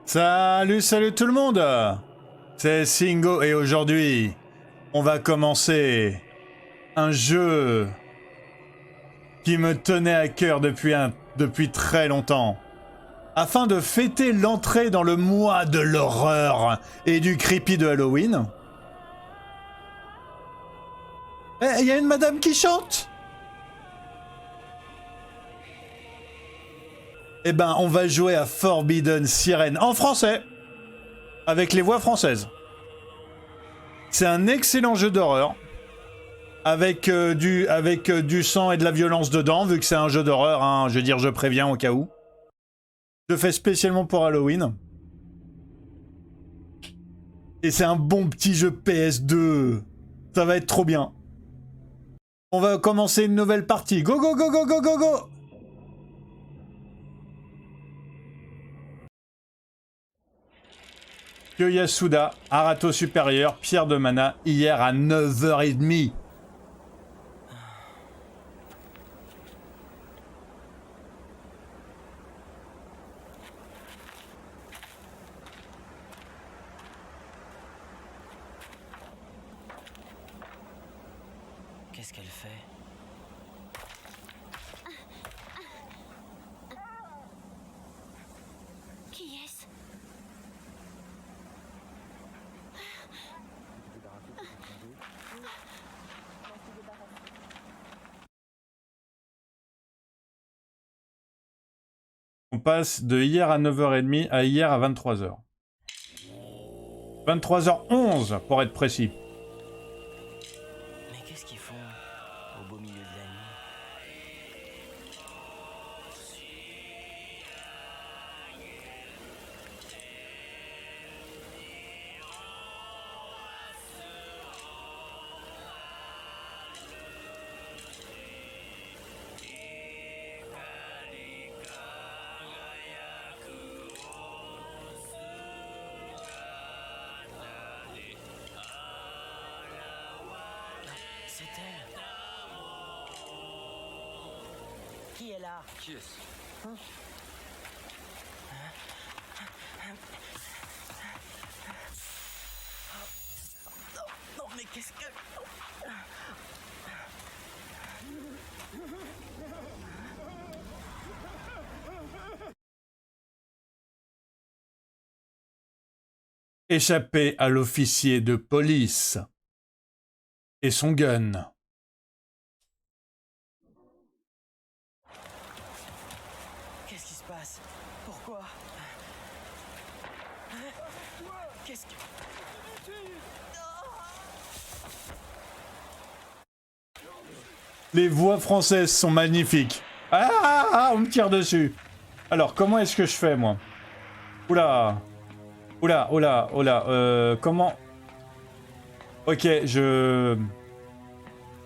Salut tout le monde. C'est Singo et aujourd'hui, on va commencer un jeu qui me tenait à cœur depuis très longtemps. Afin de fêter l'entrée dans le mois de l'horreur et du creepy de Halloween. Eh, y a une madame qui chante! Eh ben, on va jouer à Forbidden Siren en français, avec les voix françaises. C'est un excellent jeu d'horreur, avec du sang et de la violence dedans, vu que c'est un jeu d'horreur, hein, je veux dire, je préviens au cas où. Je le fais spécialement pour Halloween. Et c'est un bon petit jeu PS2. Ça va être trop bien. On va commencer une nouvelle partie. Go, go, go, go, go, go, go! Kyo Yasuda, Arato supérieur, pierre de mana, hier à 9h30. Qu'est-ce qu'elle fait? Qui est-ce? On passe de hier à 9h30 à hier à 23h. 23h11 pour être précis. Mais qu'est-ce qu'ils font au beau milieu de la nuit? C'est elle. Qui est là? Qui est-ce? Non mais qu'est-ce que... Échappé à l'officier de police. Et son gun. Qu'est-ce qui se passe? Pourquoi? Qu'est-ce que... Les voix françaises sont magnifiques. On me tire dessus. Alors, comment est-ce que je fais, moi? Oula. Comment... Ok, je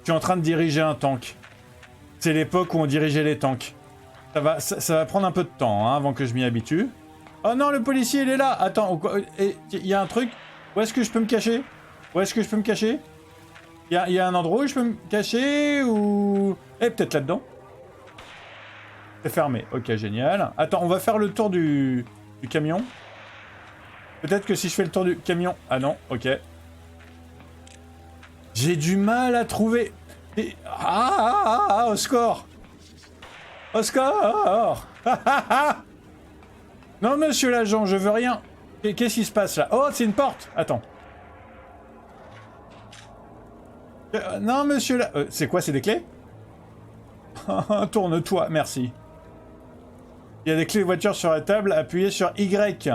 suis en train de diriger un tank. C'est l'époque où on dirigeait les tanks. Ça va prendre un peu de temps, hein, avant que je m'y habitue. Oh non, le policier, il est là. Attends, il y a un truc. Où est-ce que je peux me cacher? Il y a un endroit où je peux me cacher ou... Eh, peut-être là-dedans. C'est fermé. Ok, génial. Attends, on va faire le tour du camion. Peut-être que si je fais le tour du camion... Ah non, ok. J'ai du mal à trouver... au score! Au score! Non, monsieur l'agent, je veux rien. Qu'est-ce qui se passe là? Oh, c'est une porte! Attends. Non, monsieur là... c'est quoi, c'est des clés? Tourne-toi, merci. Il y a des clés de voiture sur la table, appuyez sur Y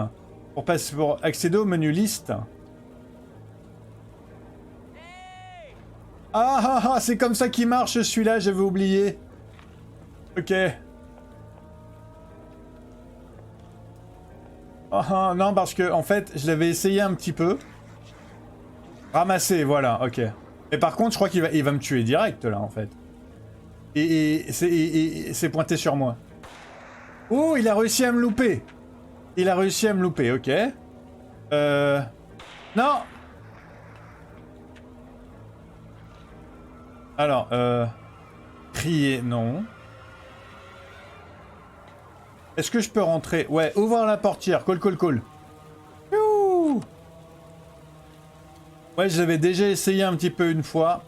pour accéder au menu liste. C'est comme ça qu'il marche celui-là, j'avais oublié. Ok. Non, parce que en fait, je l'avais essayé un petit peu. Ramasser, voilà, ok. Mais par contre, je crois qu'il va me tuer direct, là, en fait. Et c'est pointé sur moi. Oh, il a réussi à me louper. Ok. Non. Alors, crier, non. Est-ce que je peux rentrer? Ouais, ouvrir la portière, call. Ouais, je l'avais déjà essayé un petit peu une fois.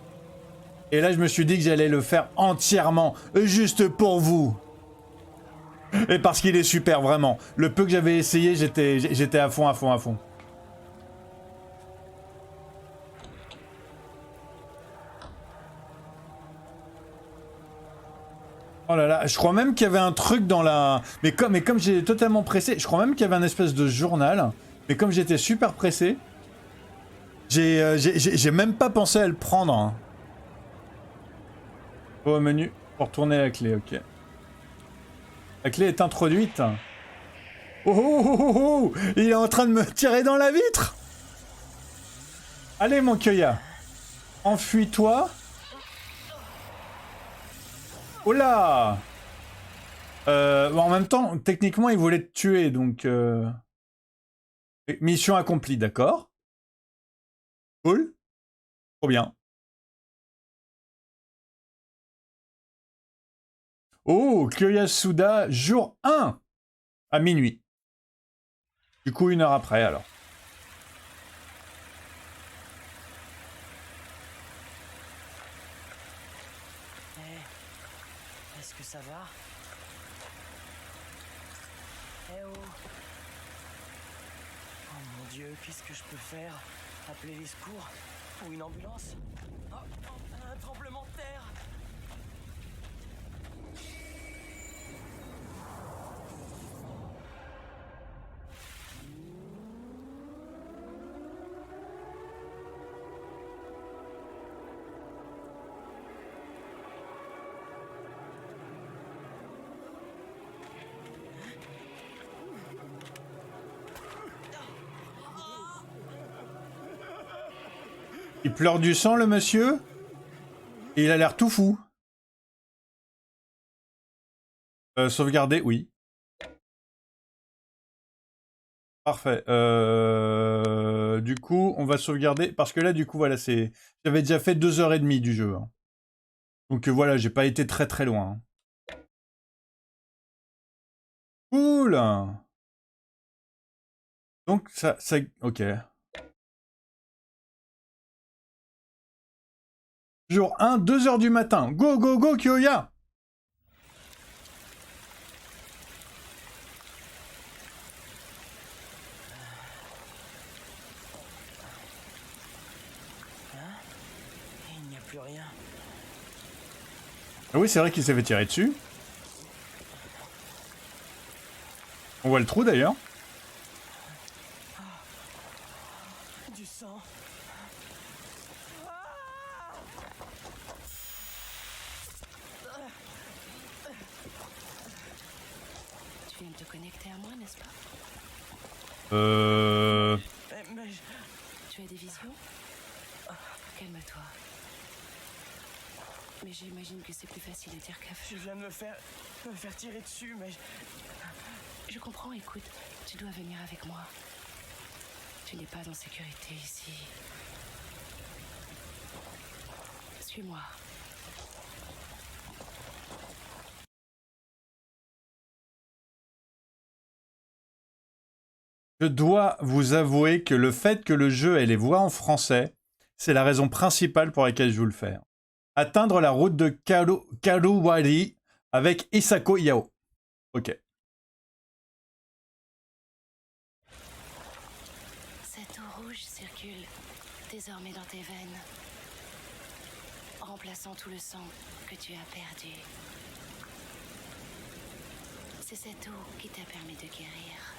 Et là, je me suis dit que j'allais le faire entièrement, juste pour vous. Et parce qu'il est super, vraiment. Le peu que j'avais essayé, j'étais à fond, à fond, à fond. Oh là là, je crois même qu'il y avait un truc dans la... Mais comme j'ai totalement pressé, je crois même qu'il y avait un espèce de journal. Mais comme j'étais super pressé, j'ai même pas pensé à le prendre. Hein. Au menu, pour tourner la clé, ok. La clé est introduite. Oh, oh, oh, oh, oh, il est en train de me tirer dans la vitre. Allez, mon Kyoya. Enfuis-toi. Oh là en même temps, techniquement, il voulait te tuer, donc... Mission accomplie, d'accord. Cool. Trop bien. Oh, Kyoya Suda, jour 1 à minuit. Du coup, 1 heure après, alors. Est-ce que ça va? Eh oh! Oh mon Dieu, qu'est-ce que je peux faire? Appeler les secours? Ou une ambulance? Oh, un tremblement de terre! Il pleure du sang, le monsieur. Et il a l'air tout fou. Sauvegarder, oui. Parfait. Du coup, on va sauvegarder. Parce que là, du coup, voilà, c'est... J'avais déjà fait 2h30 du jeu. Hein. Donc voilà, j'ai pas été très très loin. Cool. Donc ça... Ok. Jour 1, 2h du matin. Go, go, go, Kyoya! Il n'y a plus rien. Ah oui, c'est vrai qu'il s'est fait tirer dessus. On voit le trou d'ailleurs. Du sang. Tu viens de te connecter à moi, n'est-ce pas? Mais Tu as des visions? Calme-toi. Mais j'imagine que c'est plus facile à dire qu'à je faire. viens de me faire tirer dessus, mais Je comprends, écoute, tu dois venir avec moi. Tu n'es pas en sécurité ici. Suis-moi. Je dois vous avouer que le fait que le jeu ait les voix en français, c'est la raison principale pour laquelle je veux le faire. Atteindre la route de Karuwari avec Isako Yao. Ok. Cette eau rouge circule désormais dans tes veines, remplaçant tout le sang que tu as perdu. C'est cette eau qui t'a permis de guérir.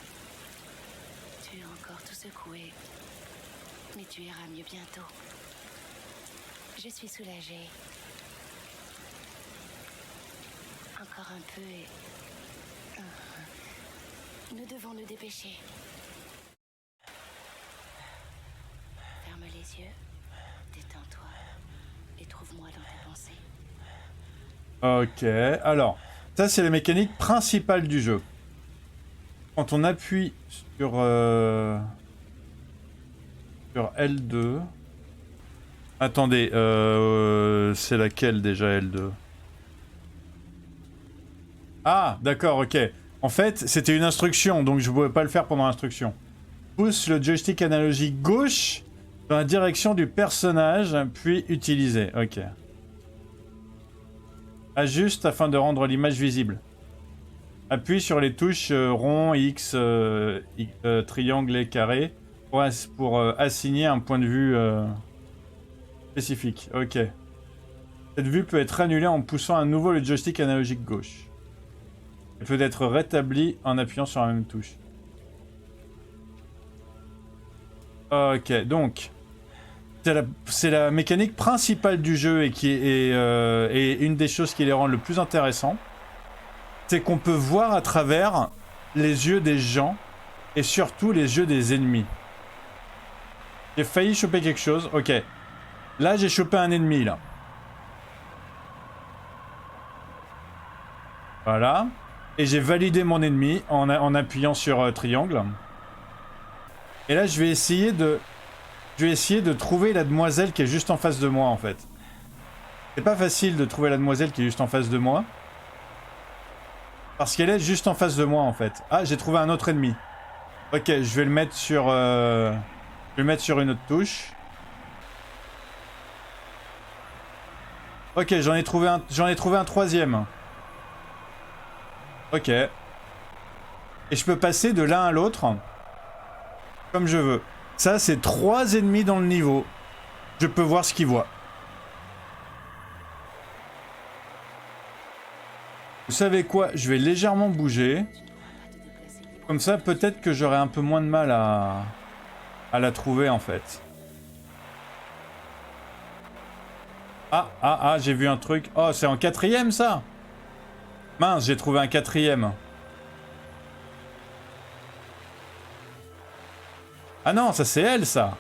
Tu es encore tout secoué, mais tu iras mieux bientôt. Je suis soulagée. Encore un peu et... Nous devons nous dépêcher. Ferme les yeux, détends-toi et trouve-moi dans tes pensées. Ok, alors, ça c'est la mécanique principale du jeu. Quand on appuie sur L2... Attendez, c'est laquelle déjà L2? Ah, d'accord, ok. En fait, c'était une instruction, donc je ne pouvais pas le faire pendant l'instruction. Pousse le joystick analogique gauche Dans la direction du personnage, puis utiliser. Ok. Ajuste afin de rendre l'image visible. Appuie sur les touches rond, X, triangle et carré pour assigner un point de vue spécifique. Ok. Cette vue peut être annulée en poussant à nouveau le joystick analogique gauche. Elle peut être rétablie en appuyant sur la même touche. Ok, donc c'est la mécanique principale du jeu et qui est une des choses qui les rend le plus intéressant. C'est qu'on peut voir à travers les yeux des gens et surtout les yeux des ennemis. J'ai failli choper quelque chose. Ok. Là, j'ai chopé un ennemi, là. Voilà. Et j'ai validé mon ennemi en appuyant sur triangle. Et là, je vais essayer de trouver la demoiselle qui est juste en face de moi, en fait. C'est pas facile de trouver la demoiselle qui est juste en face de moi. Parce qu'elle est juste en face de moi, en fait. Ah, j'ai trouvé un autre ennemi. Ok, je vais le mettre sur... je vais le mettre sur une autre touche. Ok, j'en ai trouvé un troisième. Ok. Et je peux passer de l'un à l'autre comme je veux. Ça, c'est 3 ennemis dans le niveau. Je peux voir ce qu'ils voient. Vous savez quoi? Je vais légèrement bouger. Comme ça, peut-être que j'aurai un peu moins de mal à la trouver, en fait. Ah, j'ai vu un truc. Oh, c'est en 4ème, ça? Mince, j'ai trouvé un 4ème. Ah non, ça c'est elle, ça.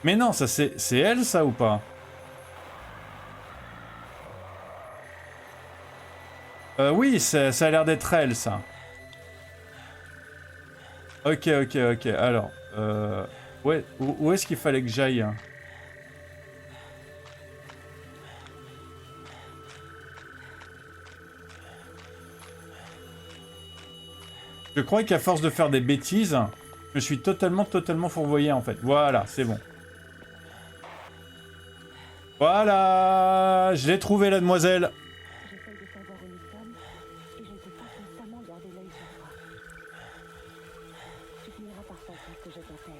Mais non, ça c'est elle, ça, ou pas? Oui, ça a l'air d'être elle, ça. Ok, alors... ouais, où est-ce qu'il fallait que j'aille, hein? Je crois qu'à force de faire des bêtises, je me suis totalement fourvoyé, en fait. Voilà, c'est bon. Voilà, je l'ai trouvé, la demoiselle. J'essaye de savoir où nous sommes, et je ne peux pas constamment garder l'œil sur toi. Tu finiras par sentir que je t'appelle.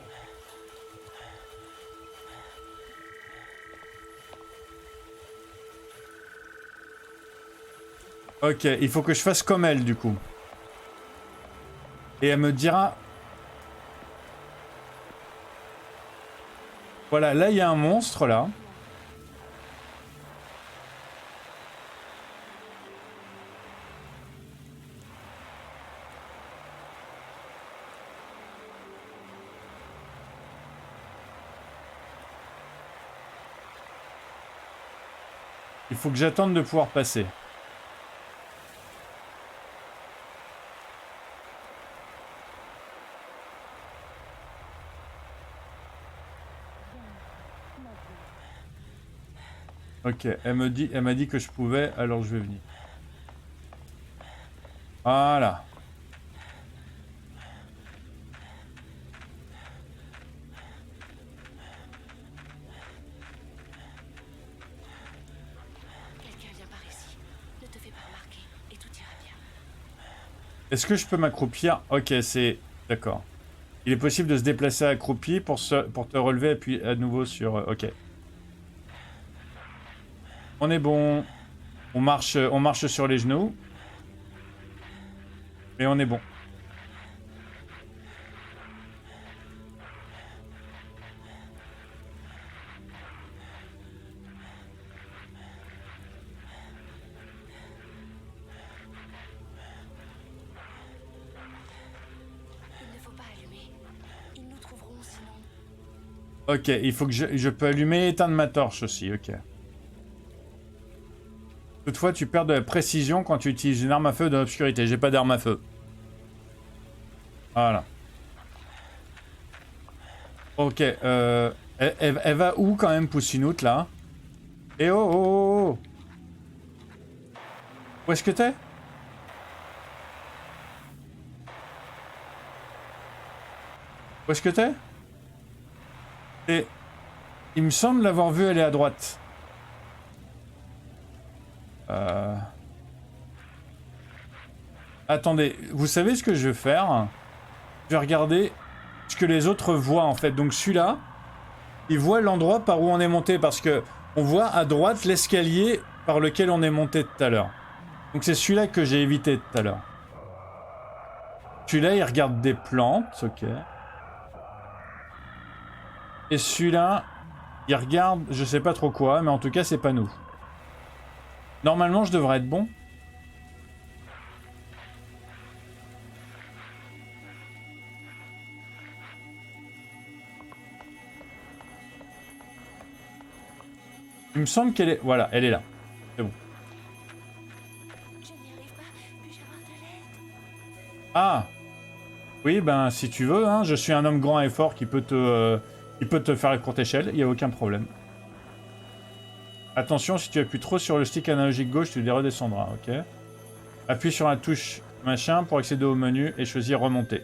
Ok, il faut que je fasse comme elle, du coup. Et elle me dira... Voilà, là, il y a un monstre, là. Il faut que j'attende de pouvoir passer. Ok, elle m'a dit que je pouvais, alors je vais venir. Voilà. Quelqu'un vient par ici. Ne te fais pas remarquer et tout ira bien. Est-ce que je peux m'accroupir? Ok, c'est... D'accord. Il est possible de se déplacer accroupi pour te relever et puis à nouveau sur... ok. On est bon. On marche sur les genoux. Et on est bon. Il ne faut pas allumer. Ils nous trouveront sinon. Ok, il faut que je peux allumer et éteindre ma torche aussi, ok. Toutefois, tu perds de la précision quand tu utilises une arme à feu dans l'obscurité. J'ai pas d'arme à feu. Voilà. Ok, elle va où quand même, Poussinoute, là? Eh oh, oh, oh, oh. Où est-ce que t'es? Où est-ce que t'es? Et il me semble l'avoir vue aller à droite. Attendez, vous savez ce que je vais faire? Je vais regarder ce que les autres voient en fait. Donc celui-là, il voit l'endroit par où on est monté parce que on voit à droite l'escalier par lequel on est monté tout à l'heure. Donc c'est celui-là que j'ai évité tout à l'heure. Celui-là, il regarde des plantes, ok. Et celui-là, il regarde, je sais pas trop quoi, mais en tout cas, c'est pas nous. Normalement, je devrais être bon. Il me semble qu'elle est... Voilà, elle est là. C'est bon. Je n'y arrive pas. Puis-je avoir de l'aide? Ah! Oui, ben, si tu veux, hein, je suis un homme grand et fort qui peut te faire la courte échelle, il n'y a aucun problème. Attention, si tu appuies trop sur le stick analogique gauche, tu les redescendras, ok? Appuie sur la touche machin pour accéder au menu et choisir remonter.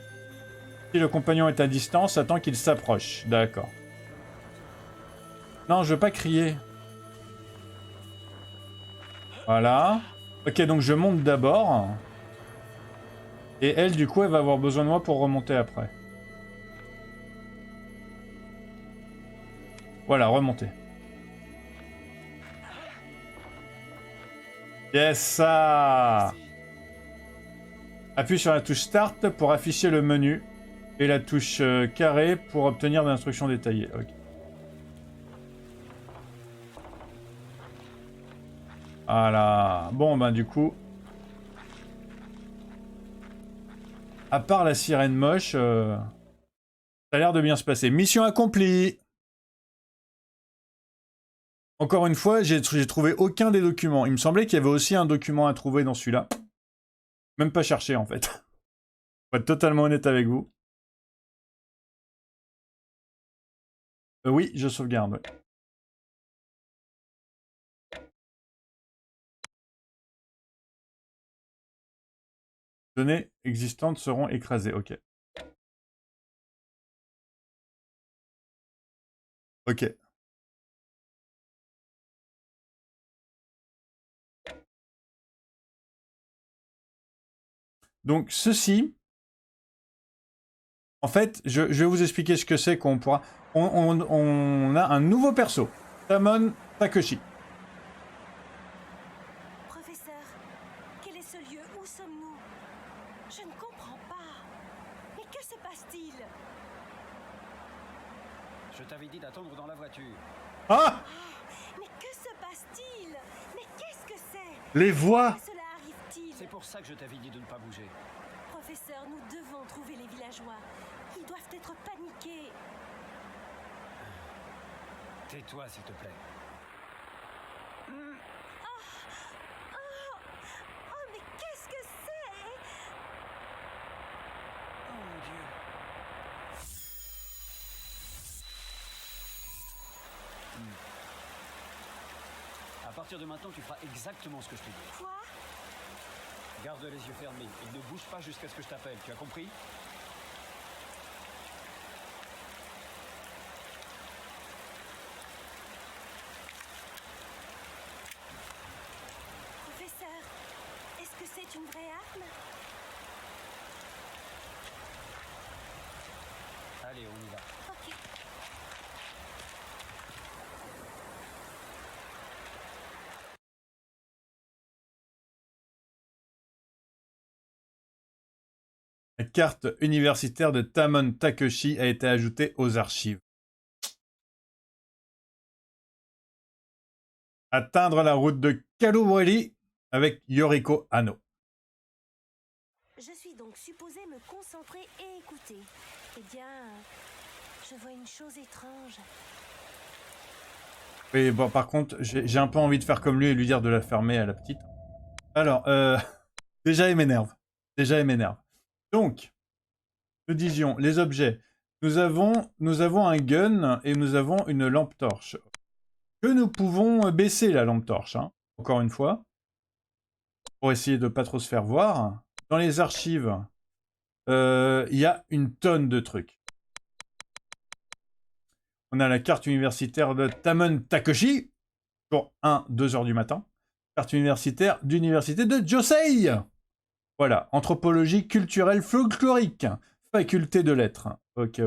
Si le compagnon est à distance, attends qu'il s'approche. D'accord. Non, je veux pas crier. Voilà. Ok, donc je monte d'abord. Et elle, du coup, elle va avoir besoin de moi pour remonter après. Voilà, remonter. Yes, ça. Appuie sur la touche Start pour afficher le menu. Et la touche carré pour obtenir des instructions détaillées. Ok. Voilà. Bon, ben du coup... À part la sirène moche, ça a l'air de bien se passer. Mission accomplie! Encore une fois, j'ai trouvé aucun des documents. Il me semblait qu'il y avait aussi un document à trouver dans celui-là. Même pas cherché, en fait. Pour être totalement honnête avec vous. Oui, je sauvegarde. Ouais. Données existantes seront écrasées. Ok. Ok. Donc, ceci... En fait, je vais vous expliquer ce que c'est qu'on pourra... On a un nouveau perso. Tamon Takeshi. Professeur, quel est ce lieu? Où sommes-nous? Je ne comprends pas. Mais que se passe-t-il? Je t'avais dit d'attendre dans la voiture. Ah! Mais que se passe-t-il? Mais qu'est-ce que c'est? Les voix! Pourquoi cela arrive-t-il? C'est pour ça que je t'avais dit de ne pas bouger. Professeur, nous devons trouver les villageois. Ils doivent être paniqués. Tais-toi, s'il te plaît. Oh, mais qu'est-ce que c'est? Oh mon Dieu. À partir de maintenant, tu feras exactement ce que je te dis. Quoi? Garde les yeux fermés et ne bouge pas jusqu'à ce que je t'appelle. Tu as compris? Professeur, est-ce que c'est une vraie arme? Allez, on y va. Ok. La carte universitaire de Tamon Takeshi a été ajoutée aux archives. Atteindre la route de Kaluweli avec Yoriko Hano. Je suis donc supposée me concentrer et écouter. Eh bien, je vois une chose étrange. Oui, bon, par contre, j'ai un peu envie de faire comme lui et lui dire de la fermer à la petite. Alors, déjà, il m'énerve. Déjà, il m'énerve. Donc, nous disions, les objets. Nous avons un gun et nous avons une lampe torche. Que nous pouvons baisser la lampe torche, hein, encore une fois, pour essayer de ne pas trop se faire voir. Dans les archives, il y a une tonne de trucs. On a la carte universitaire de Tamon Takeshi. Jour 1, 2h du matin. Carte universitaire d'université de Josei. Voilà. Anthropologie culturelle folklorique. Faculté de lettres. Ok.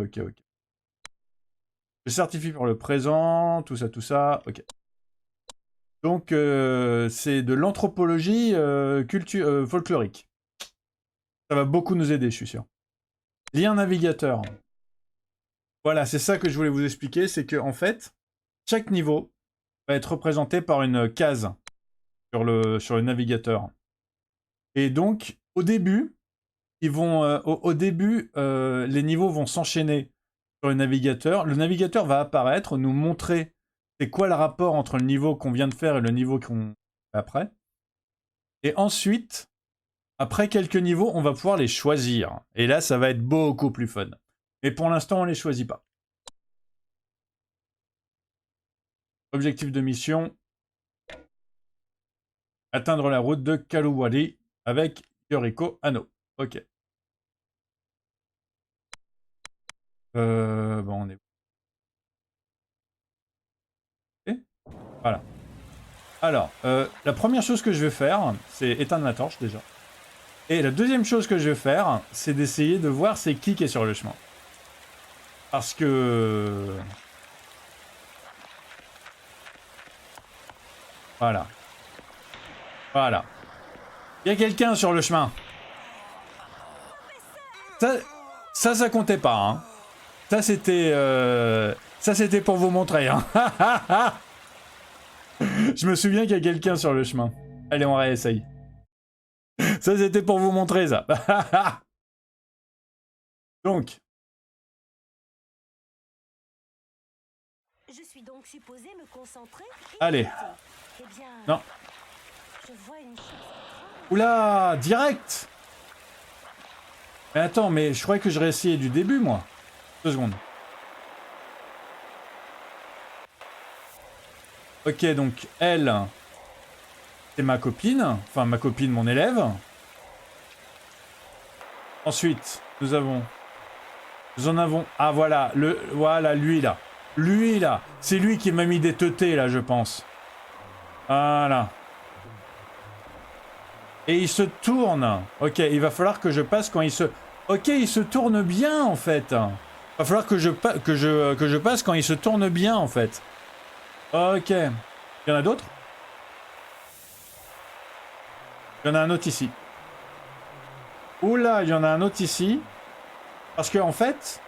Je certifie pour le présent. Tout ça. Ok. Donc, c'est de l'anthropologie folklorique. Ça va beaucoup nous aider, je suis sûr. Lien navigateur. Voilà, c'est ça que je voulais vous expliquer. C'est que en fait, chaque niveau va être représenté par une case sur le navigateur. Et donc, au début, les niveaux vont s'enchaîner sur le navigateur. Le navigateur va apparaître, nous montrer c'est quoi le rapport entre le niveau qu'on vient de faire et le niveau qu'on fait après. Et ensuite, après quelques niveaux, on va pouvoir les choisir. Et là, ça va être beaucoup plus fun. Mais pour l'instant, on ne les choisit pas. Objectif de mission. Atteindre la route de Kaluwari avec Yoriko Hano. Ok. Bon, on est... Okay. Voilà. Alors, la première chose que je vais faire, c'est éteindre ma torche déjà. Et la deuxième chose que je vais faire, c'est d'essayer de voir c'est qui est sur le chemin. Parce que... Voilà. Voilà. Il y a quelqu'un sur le chemin. Ça comptait pas, hein. Ça, c'était pour vous montrer, hein. Je me souviens qu'il y a quelqu'un sur le chemin. Allez, on réessaye. Ça, c'était pour vous montrer, ça. Donc. Je suis donc supposé me concentrer et Allez. écouter. Eh bien, Non. je vois une chose. Oula, direct. Mais attends, mais je croyais que je réessayais du début, moi. 2 secondes. Ok, donc, elle, c'est ma copine. Enfin, ma copine, mon élève. Ensuite, nous en avons... Ah, voilà, lui, là. Lui, là. C'est lui qui m'a mis des teutés, là, je pense. Voilà. Et il se tourne. Ok, il va falloir que je passe quand il se... Ok, il se tourne bien, en fait. Il va falloir que je passe quand il se tourne bien, en fait. Ok. Il y en a d'autres? Il y en a un autre ici. Oula, il y en a un autre ici. Parce que, en fait,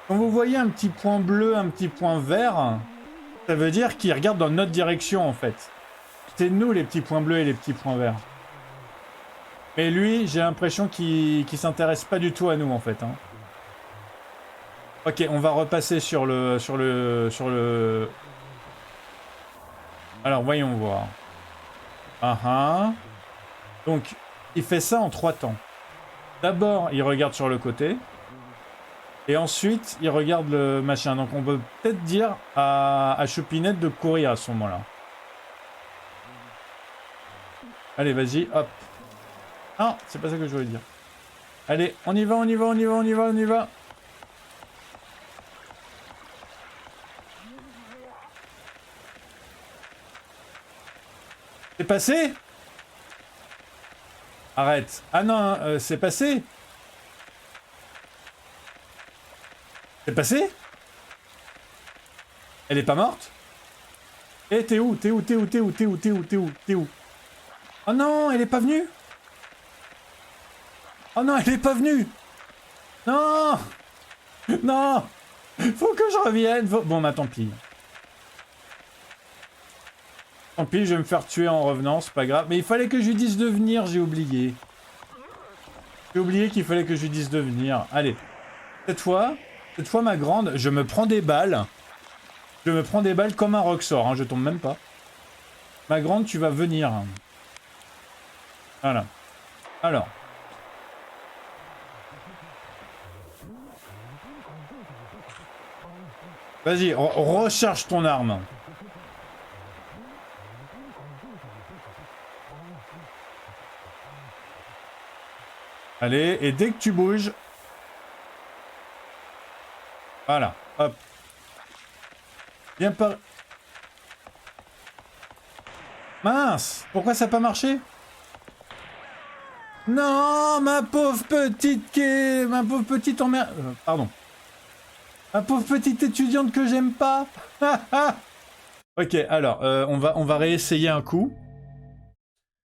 quand vous voyez un petit point bleu, un petit point vert, ça veut dire qu'il regarde dans notre direction, en fait. C'est nous, les petits points bleus et les petits points verts. Mais lui, j'ai l'impression qu'il s'intéresse pas du tout à nous, en fait. Hein. Ok, on va repasser sur le... Alors, voyons voir. Donc, il fait ça en 3 temps. D'abord, il regarde sur le côté. Et ensuite, il regarde le machin. Donc, on peut peut-être dire à Choupinette de courir à ce moment-là. Allez, vas-y, hop. Ah, c'est pas ça que je voulais dire. Allez, on y va. C'est passé? Arrête. Ah non, c'est passé? C'est passé? Elle est pas morte? Eh, t'es où? Oh non, elle est pas venue? Oh non, elle est pas venue! Non! Non! Faut que je revienne! Bon, bah tant pis. Tant pis, je vais me faire tuer en revenant, c'est pas grave. Mais il fallait que je lui dise de venir, j'ai oublié. J'ai oublié qu'il fallait que je lui dise de venir. Allez. Cette fois, ma grande, je me prends des balles. Je me prends des balles comme un Roxor, hein, je tombe même pas. Ma grande, tu vas venir. Voilà. Alors. Vas-y, recharge ton arme. Allez, et dès que tu bouges... Voilà, hop. Viens par... Mince! Pourquoi ça n'a pas marché? Non, ma pauvre petite ma pauvre petite emmerde... pardon. Ma pauvre petite étudiante que j'aime pas. Ok, alors, on va réessayer un coup.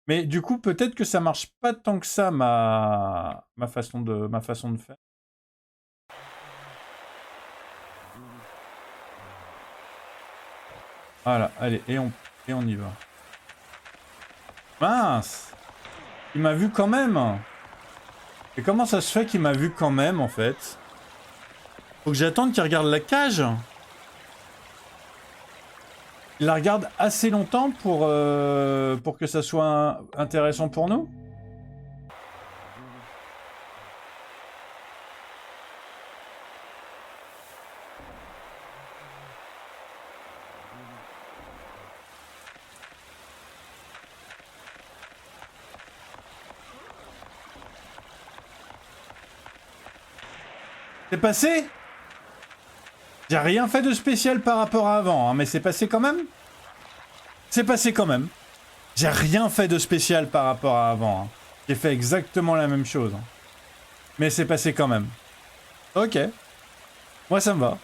Mais du coup, peut-être que ça marche pas tant que ça, ma façon de faire. Voilà, allez, et on y va. Mince! Il m'a vu quand même! Et comment ça se fait qu'il m'a vu quand même, en fait? Faut que j'attende qu'il regarde la cage? Il la regarde assez longtemps pour que ça soit intéressant pour nous? C'est passé? J'ai rien fait de spécial par rapport à avant, hein, mais c'est passé quand même? C'est passé quand même. J'ai rien fait de spécial par rapport à avant. Hein. J'ai fait exactement la même chose. Hein. Mais c'est passé quand même. Ok. Moi, ça me va.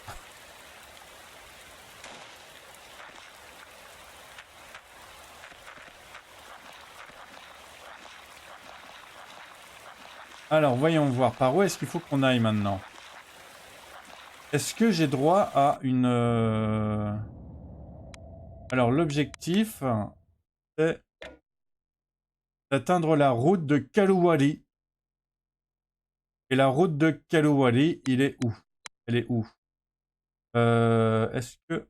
Alors, voyons voir. Par où est-ce qu'il faut qu'on aille maintenant? Est-ce que j'ai droit à une... Alors, l'objectif, c'est d'atteindre la route de Kalouali. Et la route de Kalouali, il est où? Elle est où? Est-ce que...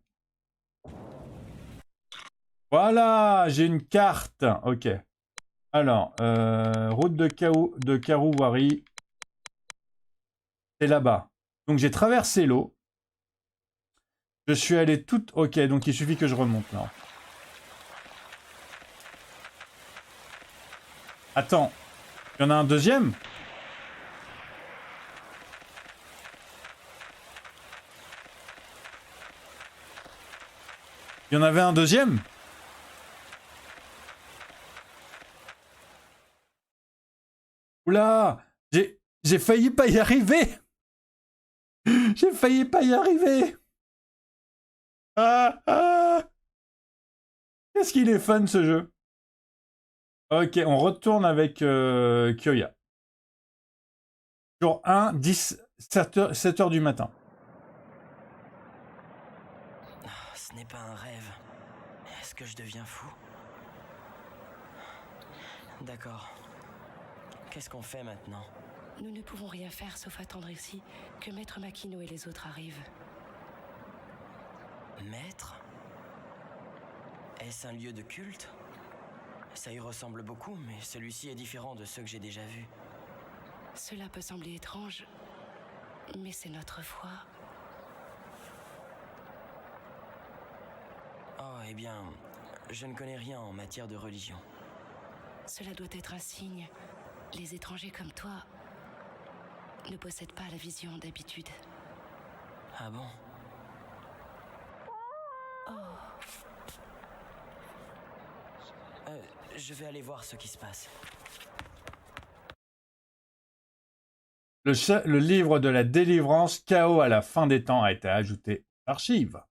Voilà, j'ai une carte. Ok. Alors, route de Karouwari. C'est là-bas. Donc j'ai traversé l'eau. Je suis allé tout... Ok, donc il suffit que je remonte là. Attends. Il y en a un deuxième? Il y en avait un deuxième? Oula! J'ai failli pas y arriver! J'ai failli pas y arriver! Ah, ah. Qu'est-ce qu'il est fun ce jeu! Ok, on retourne avec Kyoya. Jour 1, 7 heures du matin. Ce n'est pas un rêve. Est-ce que je deviens fou? D'accord. Qu'est-ce qu'on fait maintenant? Nous ne pouvons rien faire sauf attendre ici que Maître Makino et les autres arrivent. Maître? Est-ce un lieu de culte? Ça y ressemble beaucoup, mais celui-ci est différent de ceux que j'ai déjà vus. Cela peut sembler étrange, mais c'est notre foi. Oh, eh bien, je ne connais rien en matière de religion. Cela doit être un signe. Les étrangers comme toi ne possèdent pas la vision d'habitude. Ah bon? Je vais aller voir ce qui se passe. Le livre de la délivrance, Chaos à la fin des temps, a été ajouté aux archives.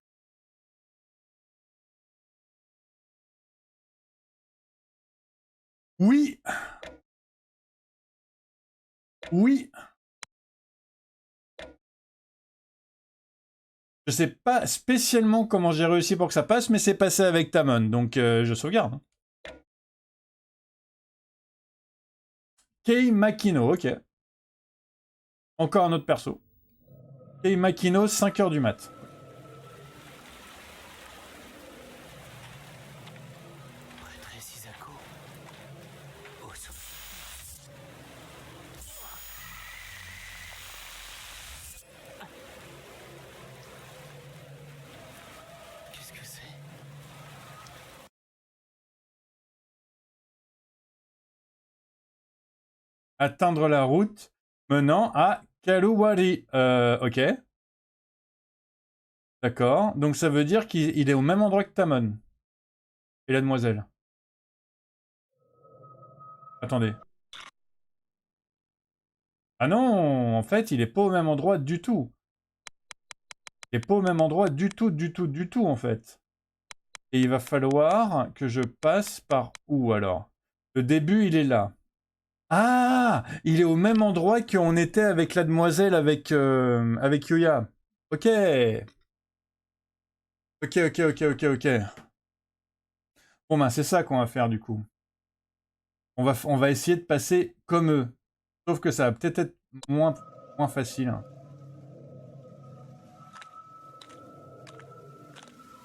Oui. Oui. Je sais pas spécialement comment j'ai réussi pour que ça passe, mais c'est passé avec Tamon, donc je sauvegarde. Kei Makino, ok. Encore un autre perso. Kei Makino, 5 heures du mat. Prêtresse Isako. Oso. Qu'est-ce que c'est? Atteindre la route menant à Kalouwari. Ok. D'accord. Donc ça veut dire qu'il est au même endroit que Tamon. Et la demoiselle. Attendez. Ah non, en fait, il est pas au même endroit du tout. Il est pas au même endroit du tout, en fait. Et il va falloir que je passe par où, alors? Le début, il est là. Ah! Il est au même endroit qu'on était avec la demoiselle, avec Yoya. Ok. Ok. Bon, ben, c'est ça qu'on va faire, du coup. On va essayer de passer comme eux. Sauf que ça va peut-être être moins facile.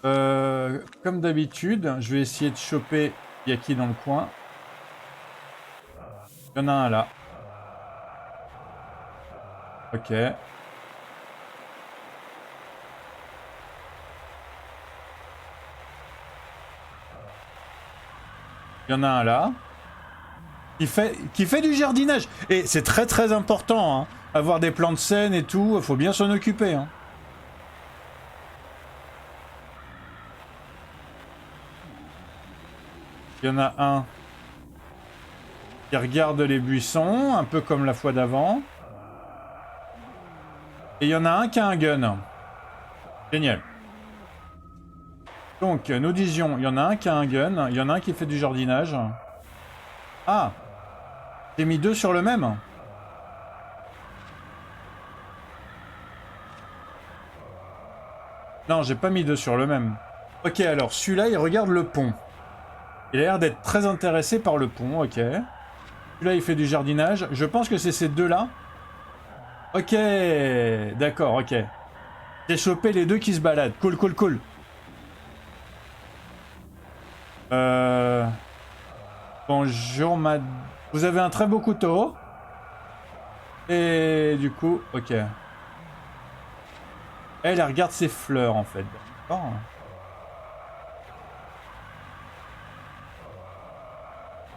Comme d'habitude, je vais essayer de choper Yaki dans le coin. Il y en a un là. Ok. Il y en a un là. Qui fait du jardinage. Et c'est très important. Hein. Avoir des plans de scène et tout, il faut bien s'en occuper. Hein. Il y en a un qui regarde les buissons, un peu comme la fois d'avant. Et il y en a un qui a un gun. Génial. Donc, nous disions, il y en a un qui a un gun, il y en a un qui fait du jardinage. Ah! J'ai mis 2 sur le même? Non, j'ai pas mis 2 sur le même. Ok, alors, celui-là, il regarde le pont. Il a l'air d'être très intéressé par le pont, ok. Celui-là, il fait du jardinage. Je pense que c'est ces deux-là. Ok, d'accord, ok. J'ai chopé les 2 qui se baladent. Cool. Bonjour, vous avez un très beau couteau. Et du coup, ok. Elle regarde ses fleurs, en fait. D'accord.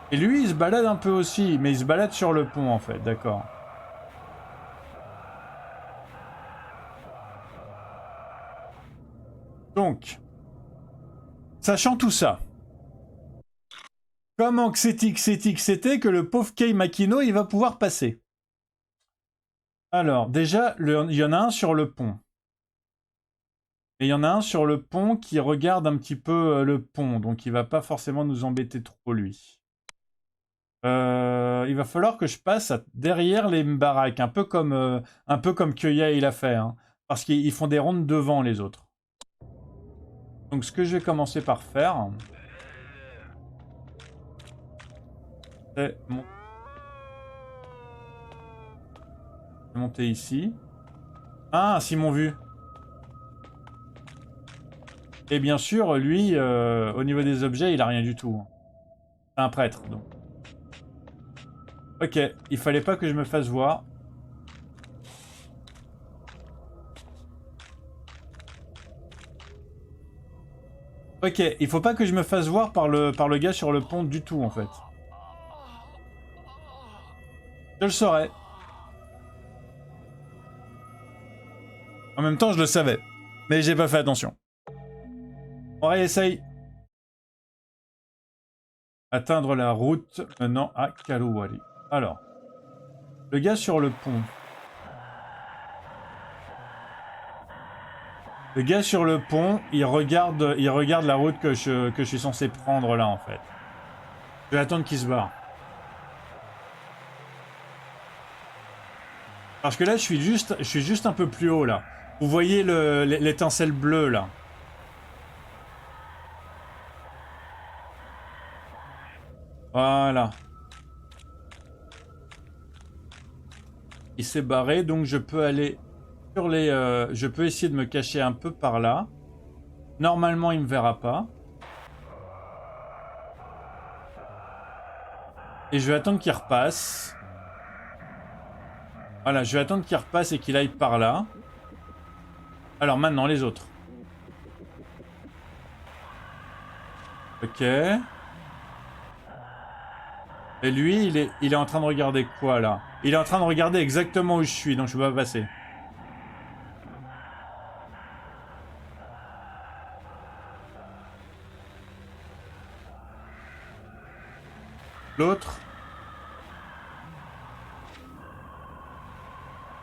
Et lui, il se balade un peu aussi, mais il se balade sur le pont, en fait. D'accord. Donc, sachant tout ça, comment c'était que le pauvre Kei Makino, il va pouvoir passer? Alors, déjà, il y en a un sur le pont. Et il y en a un sur le pont qui regarde un petit peu le pont, donc il va pas forcément nous embêter trop, lui. Il va falloir que je passe derrière les baraques, un peu comme Kyoya il a fait, hein, parce qu'ils font des rondes devant les autres. Donc ce que je vais commencer par faire, c'est monter ici. Ah, s'ils m'ont vu. Et bien sûr, lui, au niveau des objets, il a rien du tout. C'est un prêtre, donc. Ok, il fallait pas que je me fasse voir. Ok, il faut pas que je me fasse voir par le gars sur le pont du tout, en fait. Je le saurais. En même temps, je le savais. Mais j'ai pas fait attention. On réessaye. Atteindre la route menant à Kaluwari. Alors. Le gars sur le pont. Le gars sur le pont, il regarde la route que je suis censé prendre là, en fait. Je vais attendre qu'il se barre. Parce que là, je suis juste un peu plus haut, là. Vous voyez l'étincelle bleue, là. Voilà. Il s'est barré, donc je peux aller sur les... je peux essayer de me cacher un peu par là. Normalement, il me verra pas. Et je vais attendre qu'il repasse. Voilà, je vais attendre qu'il repasse et qu'il aille par là. Alors maintenant, les autres. Ok. Et lui, il est en train de regarder quoi, là? Il est en train de regarder exactement où je suis, donc je peux pas passer. L'autre.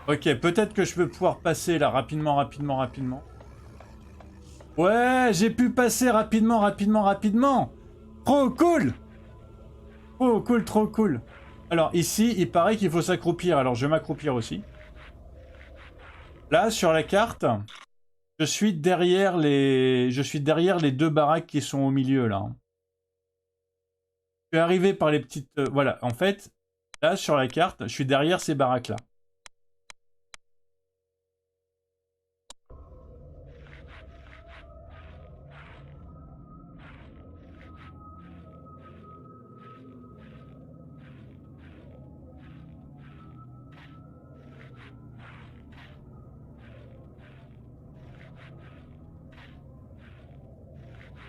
Ok, peut-être que je peux pouvoir passer là rapidement. Ouais, j'ai pu passer rapidement. Trop cool. Trop cool. Alors ici, il paraît qu'il faut s'accroupir. Alors je vais m'accroupir aussi. Là, sur la carte, je suis derrière les deux baraques qui sont au milieu là. Je suis arrivé par les petites... voilà, en fait, là sur la carte, je suis derrière ces baraques là.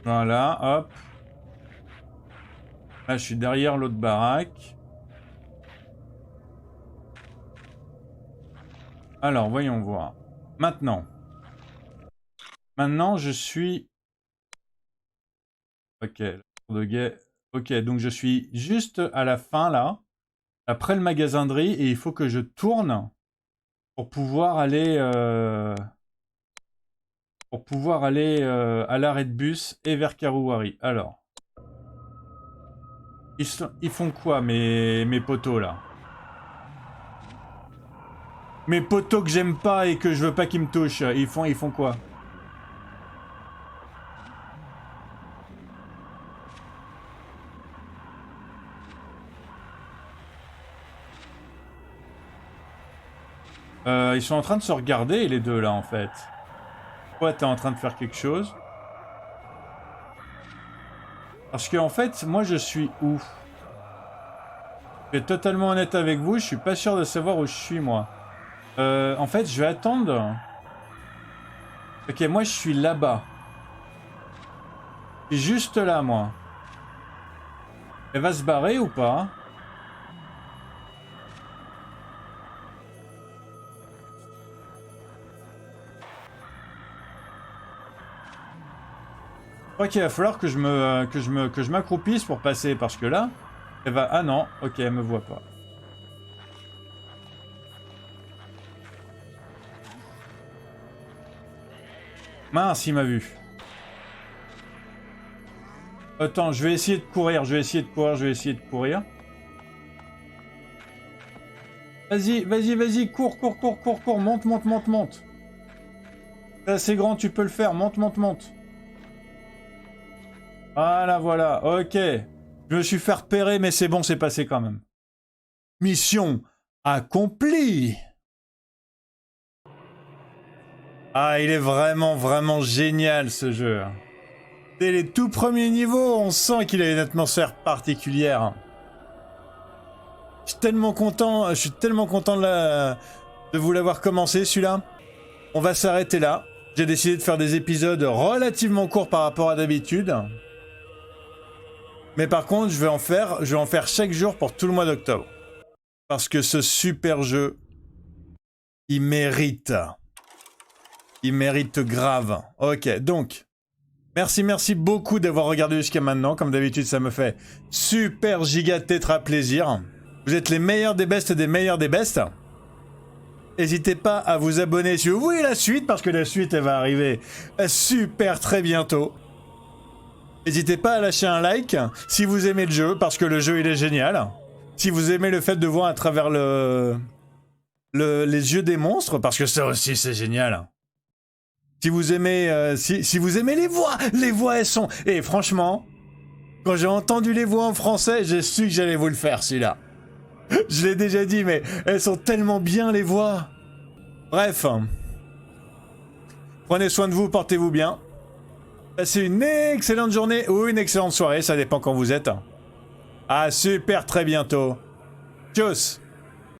Voilà, hop. Là, je suis derrière l'autre baraque. Alors, voyons voir. Maintenant, je suis... Ok, de guet. Ok, donc je suis juste à la fin, là. Après le magasin de riz, et il faut que je tourne pour pouvoir aller... à l'arrêt de bus et vers Karuwari. Alors... Ils font quoi, mes potos, là? Mes potos que j'aime pas et que je veux pas qu'ils me touchent, ils font quoi? Ils sont en train de se regarder, les deux, là, en fait. Toi, t'es en train de faire quelque chose. Parce que en fait, moi je suis où? Je vais être totalement honnête avec vous, je suis pas sûr de savoir où je suis moi. En fait, je vais attendre. Ok, moi je suis là-bas. Je suis juste là, moi. Elle va se barrer ou pas? Je crois qu'il va falloir que je m'accroupisse pour passer, parce que là, elle va... Ah non, ok, elle me voit pas. Mince, il m'a vu. Attends, je vais essayer de courir, Vas-y, cours, monte. C'est assez grand, tu peux le faire, monte. Voilà, ok. Je me suis fait repérer, mais c'est bon, c'est passé quand même. Mission accomplie. Ah, il est vraiment génial ce jeu. Dès les tout premiers niveaux, on sent qu'il a une atmosphère particulière. Je suis tellement content de vous l'avoir commencé, celui-là. On va s'arrêter là. J'ai décidé de faire des épisodes relativement courts par rapport à d'habitude. Mais par contre, je vais en faire chaque jour pour tout le mois d'octobre. Parce que ce super jeu, il mérite. Il mérite grave. Ok, donc, merci beaucoup d'avoir regardé jusqu'à maintenant. Comme d'habitude, ça me fait super giga tétra plaisir. Vous êtes les meilleurs des bestes des meilleurs des bestes. N'hésitez pas à vous abonner si vous voulez la suite, parce que la suite, elle va arriver super très bientôt. N'hésitez pas à lâcher un like si vous aimez le jeu, parce que le jeu il est génial. Si vous aimez le fait de voir à travers les yeux des monstres, parce que ça aussi c'est génial. Si vous aimez, si vous aimez les voix elles sont... Et franchement, quand j'ai entendu les voix en français, j'ai su que j'allais vous le faire celui-là. Je l'ai déjà dit, mais elles sont tellement bien les voix. Bref, prenez soin de vous, portez-vous bien. Passez une excellente journée ou une excellente soirée, ça dépend quand vous êtes. À super très bientôt. Tchuss.